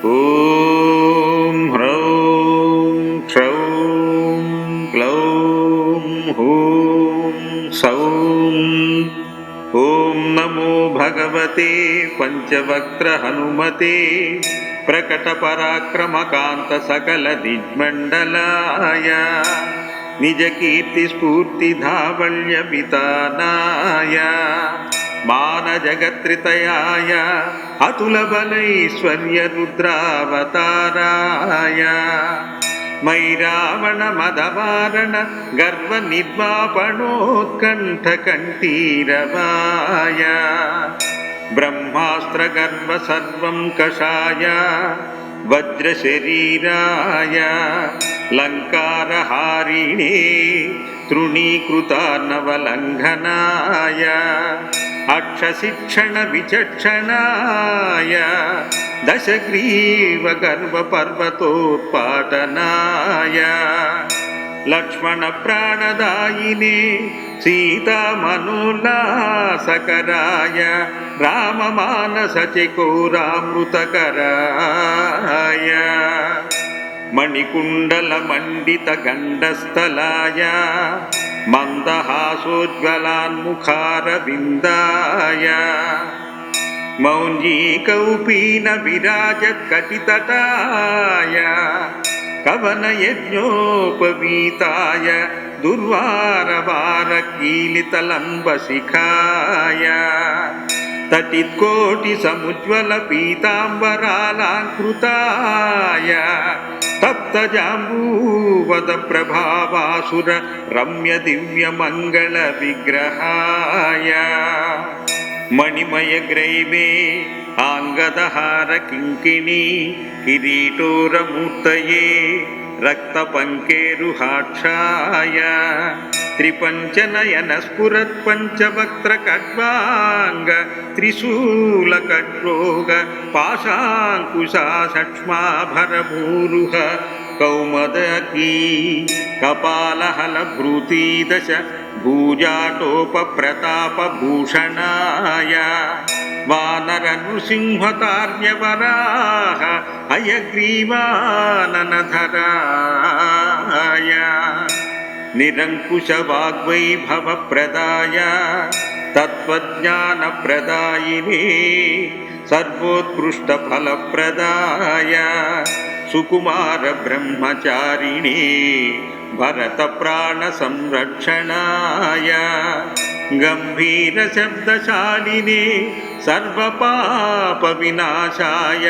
ఓం హ్రౌం క్షౌం క్లౌం హూం సౌం. ఓం నమో భగవతే పంచవక్త్ర హనుమతే ప్రకట పరాక్రమ కాంత సకల దిగ్మండలాయ నిజ కీర్తి స్ఫూర్తి ధావళ్య వితానాయ మాన జగత్రితయాయ అతుల బలైశ్వర్య రుద్రావతారాయ మై రావణ మదవారణ గర్వ నిర్వాపణోత్కంఠ కంఠీరవాయ బ్రహ్మాస్త్ర గర్వ సర్వం కషాయ వజ్ర శరీరాయ లంకారహారిణే తృణీకృతార్ణవలంఘనాయ అక్షశిక్షణ విచక్షణాయ దశగ్రీవ గర్వ పర్వతోత్పాటనాయ లక్ష్మణ ప్రాణదాయినే సీతామనోల్లాసకరాయ రామమానస చకోరామృతకరాయ మణికుండల మండిత గండస్థలాయ మందహాసోజ్వలాన్ముఖారవిందాయ మౌంజీకౌపీన విరాజత్కటితటాయ కవనయజ్ఞోపవీతాయ దుర్వారవారకీలితలంబశిఖాయ తటిత్కోటి సముజ్వల పీతాంబరాలంకృతాయ తప్తజాంబూవద ప్రభావాసుర రమ్య దివ్య మంగళ విగ్రహాయ మణిమయ గ్రైవే ఆంగదహార కింకిణి కిరీటోరమూర్తయే రక్త పంకేరుహాక్షాయ త్రిపంచనయన స్ఫురత్ పంచవక్త్ర ఖడ్వాంగ త్రిశూల ఖడ్రోగ పాశాంకుశా సక్ష్మాభరభూరుహ కౌమదకీ కపాలహల భృతీ దశ భూజాటోప ప్రతాప భూషణాయ వానర నృసింహతార్యవరాహ హయగ్రీవాననధరాయ నిరంకుశ వాగ్వైభవ ప్రదాయ తత్వజ్ఞాన ప్రదాయినే సర్వోత్కృష్ట ఫల ప్రదాయ సుకుమార బ్రహ్మచారిణే భరత ప్రాణ సంరక్షణాయ గంభీర శబ్దశాలినే సర్వపాప వినాశాయ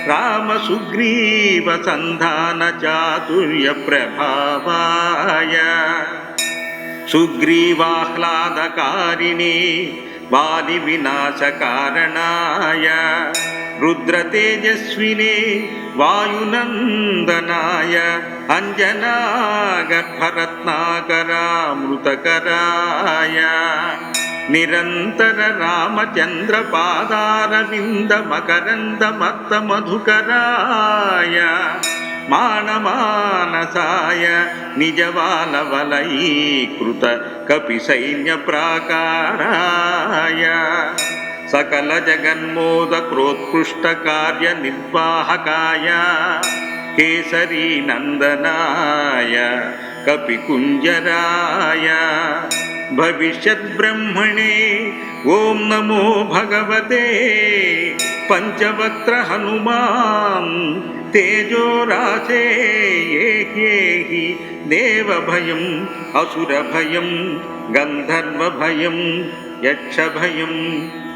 రామ సుగ్రీవ సంధాన చాతుర్య ప్రభావాయ సుగ్రీవాహ్లాదకారిణే వాలి వినాశ కారణాయ రుద్ర తేజస్వినే వాయునందనాయ అంజనా గర్భరత్నాకరామృతకరాయ నిరంతర రామచంద్ర పాదారవింద మకరంద మత్త మధుకరాయ మానమానసాయ నిజవాలవలైకృత కపి సైన్య ప్రాకారాయ సకల జగన్మోద క్రోత్కృష్ట కార్య నిర్వాహకాయ కేసరీ నందనాయ కపికుంజరాయ భవిష్యత్ బ్రహ్మణే ఓం నమో భగవతే పంచవక్త్ర హనుమాన్ తేజోరాశే ఏహ్యేహి దేవభయం అసురభయం గంధర్వభయం యక్షభయం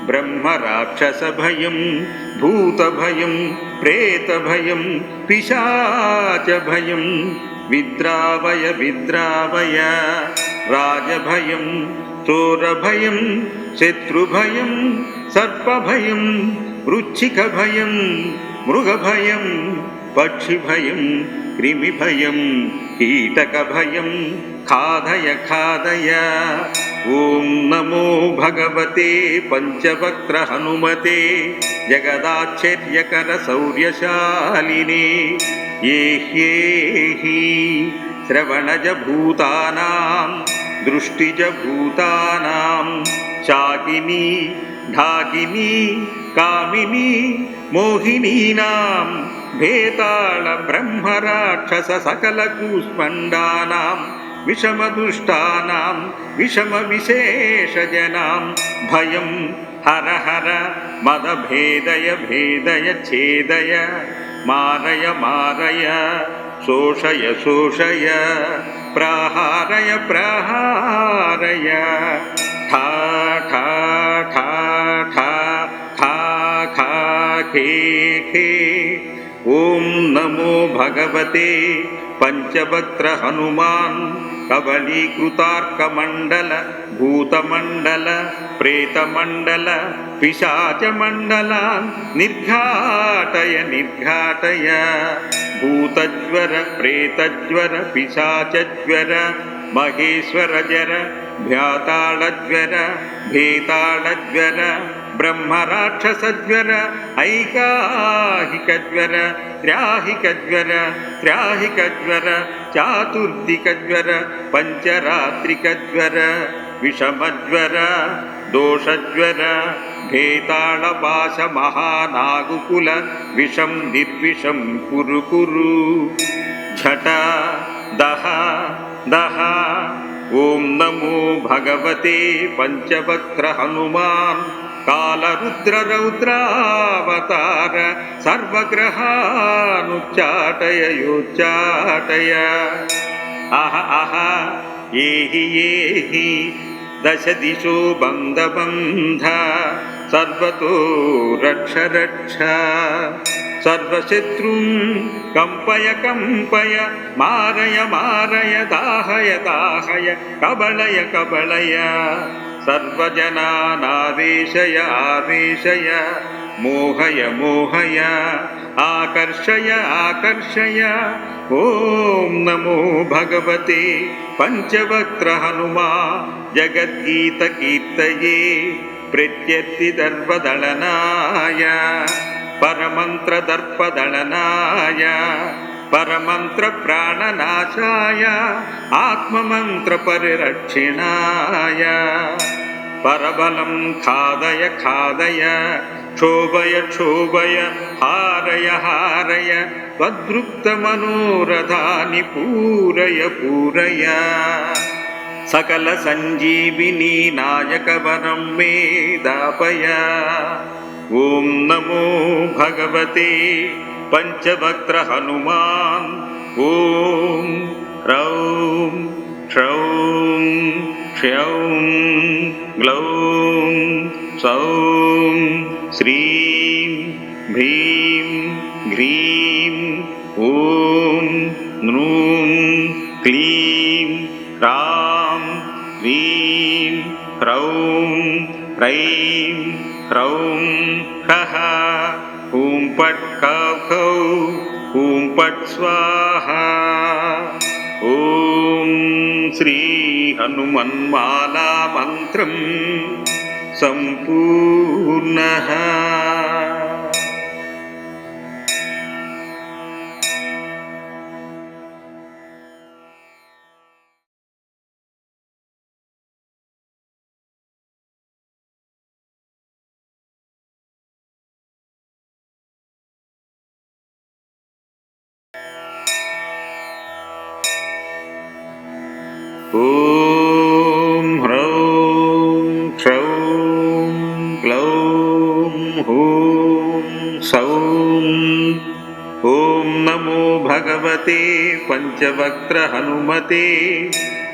బ్రహ్మరాక్షసభయం భూతభయం ప్రేతభయం పిశాచభయం విద్రావయ విద్రావయ రాజభయం చోరభయం శత్రుభయం సర్పభయం వృచ్చికభయం మృగభయం పక్షిభయం క్రిమిభయం కీటకభయం ఖాదయ ఖాదయ. ఓం నమో భగవతే పంచవక్త్ర హనుమతే జగదాశ్చర్యకర శౌర్యశాలినే ఏహ్యేహి శ్రవణజ భూతానాం దృష్టిజ భూతానాం చాకినీ ఢాకినీ కామినీ మోహినీనాం భేతాళ బ్రహ్మరాక్షస సకల కూష్మండానాం విషమదుష్టానాం విషమవిశేషజనాం భయం హర హర మదభేదయ భేదయ ఛేదయ మారయ మారయ శోషయ శోషయ ప్రహారయ ప్రహారయ ఠా ఠా ఠా ఠా ఖా ఖా ఖే ఖే. ఓం నమో భగవతే పంచవక్త్ర హనుమాన్ కబళీకృతార్కమండల భూతమండల ప్రేతమండల పిశాచమండలాన్ నిర్ఘాటయ నిర్ఘాటయ. భూతజ్వర ప్రేతజ్వర పిశాచజ్వర మహేశ్వరజర భ్యాతాళజ్వర భేతాళజ్వర బ్రహ్మరాక్షసజ్వర ఐకాహికజ్వర త్రాహికజ్వర త్రాహికజ్వర చాతుర్దికజ్వర పంచరాత్రికజ్వర విషమజ్వర దోషజ్వర భేతాళపాశ మహానాగుకుల విషం నిర్విషం కురు కురు. ఝట దహ దహ. ఓం నమో భగవతే పంచవక్త్ర హనుమాన్ కాలరుద్ర రౌద్రావతార సర్వగ్రహానుచ్చాటయ యోచ్చాటయ. అహ అహ ఏహి ఏహి దశ దిశో బంధ బంధ సర్వతో రక్ష రక్ష. సర్వశత్రుం కంపయ కంపయ మారయ మారయ దాహయ దాహయ కబళయ కబళయ. సర్వజనానావేశయ ఆవేశయ మోహయ మోహయ ఆకర్షయ ఆకర్షయ. ఓం నమో భగవతే పంచవక్త్ర హనుమా జగద్గీత కీర్తయే ప్రత్యర్థి దర్పదళనాయ పరమంత్ర దర్పదళనాయ పరమంత్ర ప్రాణనాశాయ ఆత్మమంత్ర పరిరక్షిణాయ. పరబలం ఖాదయ ఖాదయ క్షోభయ క్షోభయ హారయ హారయ త్వదృక్త మనోరథాని పూరయ పూరయ. సకల సంజీవిని నాయక వరం మే దాపయ. ఓం నమో భగవతే పంచవక్త్ర హనుమాన్. ఓం హ్రౌం క్షౌం క్షౌం గ్లౌం సౌం శ్రీం భ్రీం హ్రీం ఓం నృం క్లీం రాం హ్రీం హ్రౌం హ్రైం హ్రౌం హ్రః. ఓం పట్ ఖౌ ఖౌ ఓం పట్ స్వాహా. ఓం శ్రీ హనుమన్మాలా మంత్రం సంపూర్ణః. ఓం హ్రౌం క్షౌం గ్లౌం హూం సౌం. ఓం నమో భగవతే పంచవక్త్ర హనుమతే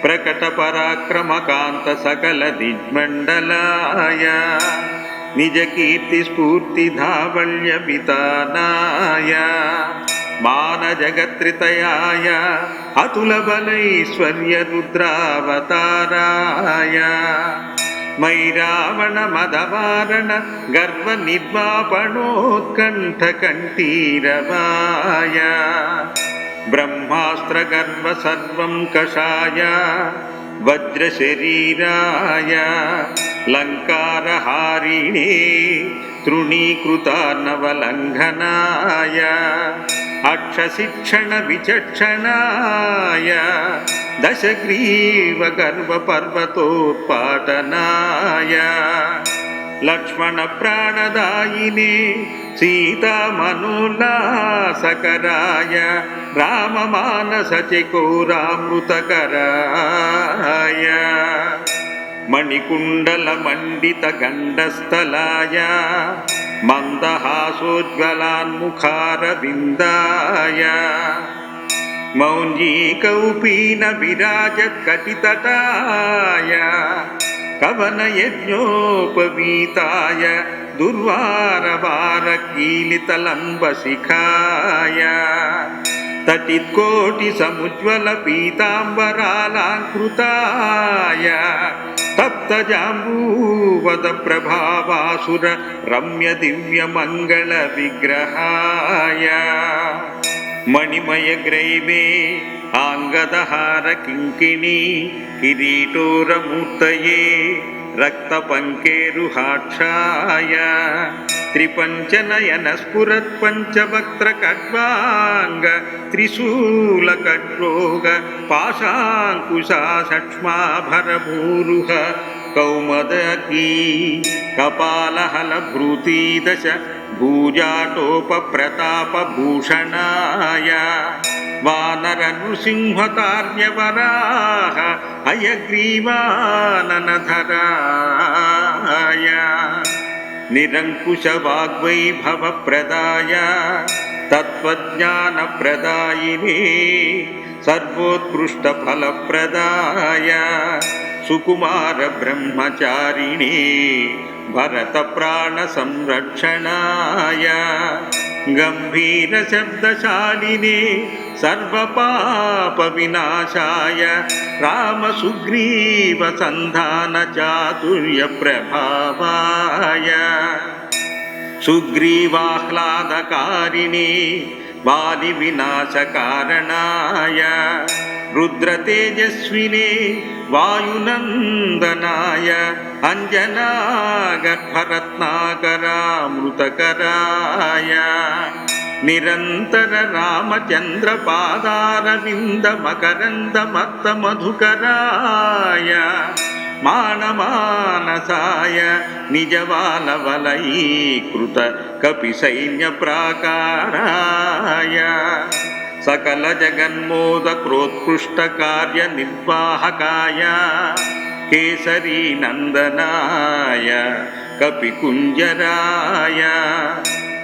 ప్రకట పరాక్రమ కాంత సకల దిగ్మండలాయ నిజ కీర్తి స్ఫూర్తి ధావల్య వితానాయ మాన జగత్రితయాయ అతుల బలైశ్వర్య రుద్రావతారాయ. మై రావణ మదవారణ గర్వ నిర్వాపణోత్కంఠ కంఠీరవాయ. బ్రహ్మాస్త్ర గర్వ సర్వం కషాయ వజ్ర శరీరాయ లంకారహారిణే తృణీకృతార్ణవలంఘనాయ అక్షశిక్షణ విచక్షణాయ దశగ్రీవ గర్వ పర్వతోత్పాటనాయ లక్ష్మణ ప్రాణదాయినే సీతామనోల్లాసకరాయ రామమానస చకోరామృతకరాయ మణికుండల మండిత గండస్థలాయ మందహాసోజ్వలాన్ముఖారవిందాయ మౌంజీకౌపీన విరాజత్కటితటాయ కవనయజ్ఞోపవీతాయ దుర్వారవారకీలితలంబశిఖాయ తటిత్కోటి సముజ్వల పీతాంబరాలంకృతాయ తప్తజాంబూవద ప్రభావాసుర రమ్య దివ్య మంగళ విగ్రహాయ మణిమయ గ్రైవే ఆంగదహార కింకిణీ కిరీటోరమూర్తయే రక్త పంకేరుహాక్షాయ త్రిపంచనయన స్ఫురత్ పంచవక్త్ర ఖడ్వాంగ త్రిశూల ఖడ్రోగ పాశాంకుశా సక్ష్మాభరభూరుహ కౌమదకీ కపాలహల భృతీదశ భూజాటోప ప్రతాపభూషణాయ వానర నృసింహతార్యవరాహ హయగ్రీవాననధరాయ నిరంకుశ వాగ్వైభవ ప్రదాయ తత్వజ్ఞాన ప్రదాయినే సర్వోత్కృష్ట ఫలప్రదాయ సుకుమార బ్రహ్మచారిణే భరత ప్రాణ సంరక్షణాయ గంభీర శబ్దశాలినే సర్వపాప వినాశాయ రామ సుగ్రీవ సంధాన చాతుర్య ప్రభావాయ సుగ్రీవాహ్లాదకారిణే వాలి వినాశకారణాయ రుద్రతేజస్వినే వాయునందనాయ అంజనాగర్భరత్నాకరామృతకరాయ నిరంతర రామచంద్ర పాదారవింద మకరంద మత్త మధుకరాయ మానమానసాయ నిజవాలవలయీకృత కపి సైన్య ప్రాకారాయ సకల జగన్మోద క్రోత్కృష్ట కార్య నిర్వాహకాయ కేసరీ నందనాయ కపికుంజరాయ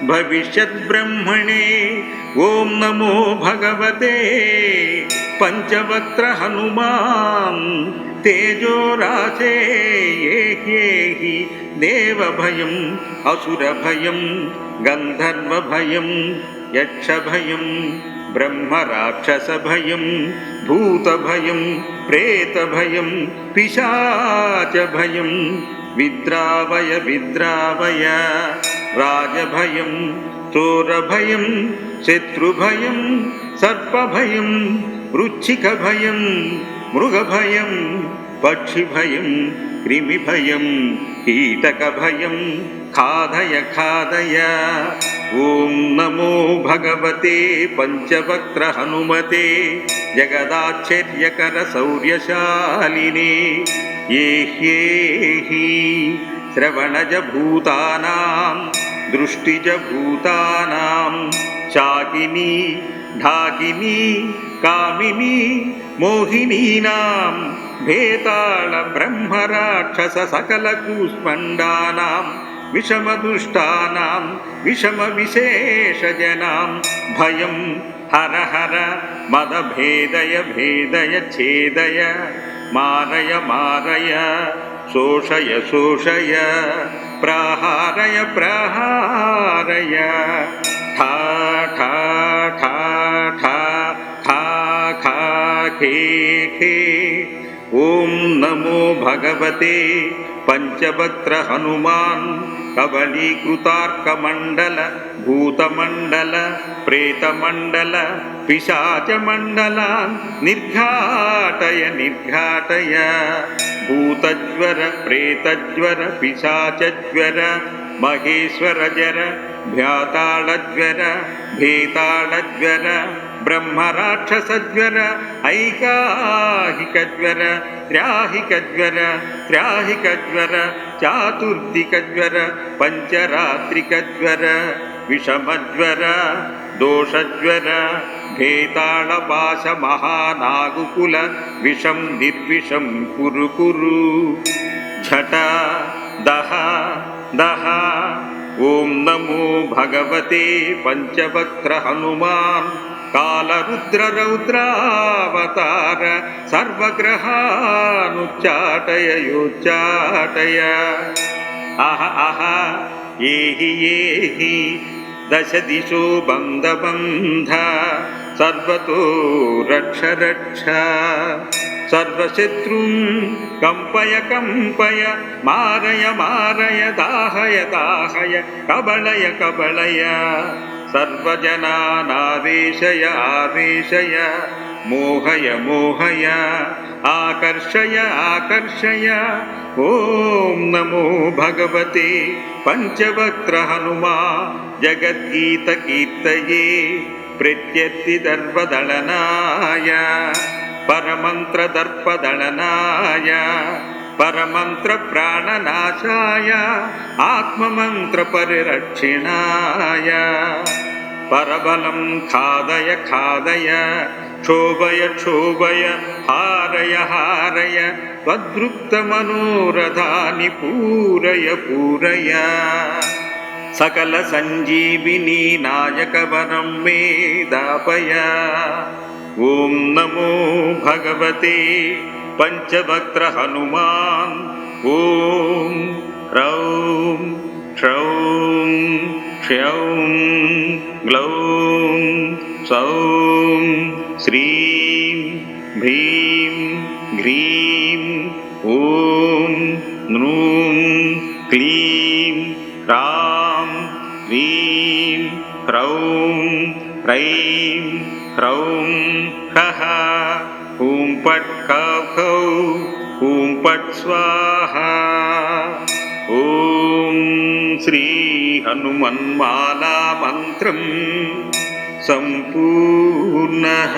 భవిష్యత్ బ్రహ్మణే ఓం నమో భగవతే పంచవక్త్ర హనుమాన్ తేజోరాశే ఏహ్యేహి దేవభయం అసురభయం గంధర్వభయం యక్షభయం బ్రహ్మరాక్షసభయం భూతభయం ప్రేతభయం పిశాచభయం విద్రావయ విద్రావయ రాజభయం చోరభయం శత్రుభయం సర్పభయం వృచ్చికభయం మృగభయం పక్షిభయం క్రిమిభయం కీటకభయం ఖాదయ ఖాదయ ఓం నమో భగవతే పంచవక్త్ర హనుమతే జగదాశ్చర్యకర శౌర్యశాలినే ఏహ్యేహి శ్రవణజ భూతానాం దృష్టిజ భూతానాం చాకినీ ఢాకినీ కామినీ మోహినీనాం భేతాళ బ్రహ్మరాక్షస సకల కూష్మండానాం విషమదుష్టానాం విషమ విశేషజనాం భయం హర హర మద భేదయ భేదయ ఛేదయ మారయ మారయ శోషయ శోషయ ప్రహారయ ప్రహారయ ఠా ఠా ఠా ఠా ఖా ఖా ఖే ఖే ఓం నమో భగవతే పంచవక్త్ర హనుమాన్ కబలీకృతార్కమండల భూతమండల ప్రేతమండల పిశాచమండలాన్ నిర్ఘాటయ నిర్ఘాటయ భూతజ్వర ప్రేతజ్వర పిశాచజ్వర మహేశ్వర జర భ్యాతాళజ్వర భేతాళజ్వర బ్రహ్మరాక్షసజ్వర ఐకాహికజ్వర త్రాహికజ్వర త్రాహికజ్వర చాతుర్దికజ్వర పంచరాత్రికజ్వర విషమజ్వర దోషజ్వర భేతాళపాశ మహానాగుకుల విషం నిర్విషం కురు కురు ఝట దహ దహ ఓం నమో భగవతే పంచవక్త్ర హనుమాన్ కాలరుద్ర రౌద్రావతార సర్వగ్రహానుచ్చాటయ యోచ్చాటయ అహ అహ ఏహి ఏహి దశ దిశో బంధ బంధ సర్వతో రక్ష రక్ష సర్వశత్రుం కంపయ కంపయ మారయ మారయ దాహయ దాహయ కబళయ కబళయ సర్వజనానావేశయ ఆవేశయ మోహయ మోహయ ఆకర్షయ ఆకర్షయ ఓం నమో భగవతే పంచవక్త్ర హనుమా జగద్గీత కీర్తయే ప్రత్యర్థి దర్పదళనాయ పరమంత్ర దర్పదళనాయ పరమంత్ర ప్రాణనాశాయ ఆత్మమంత్ర పరిరక్షిణాయ పరబలం ఖాదయ ఖాదయ క్షోభయ క్షోభయ హారయ హారయ త్వదృక్త మనోరథాని పూరయ పూరయ సకల సంజీవిని నాయక వరం మే దాపయ ఓం నమో భగవతే పంచవక్త్ర హనుమాన్ ఓం హ్రౌం క్షౌం క్షౌం గ్లౌం సౌం శ్రీం భ్రీం గ్రీం ఓం నృం క్లీం రాం హ్రీం హ్రౌం హ్రైం హ్రౌం హః హూం పట్ ఖౌ ఖౌ హూం పట్ స్వాహా ఓం శ్రీ హనుమన్మాలా మంత్రం సంపూర్ణః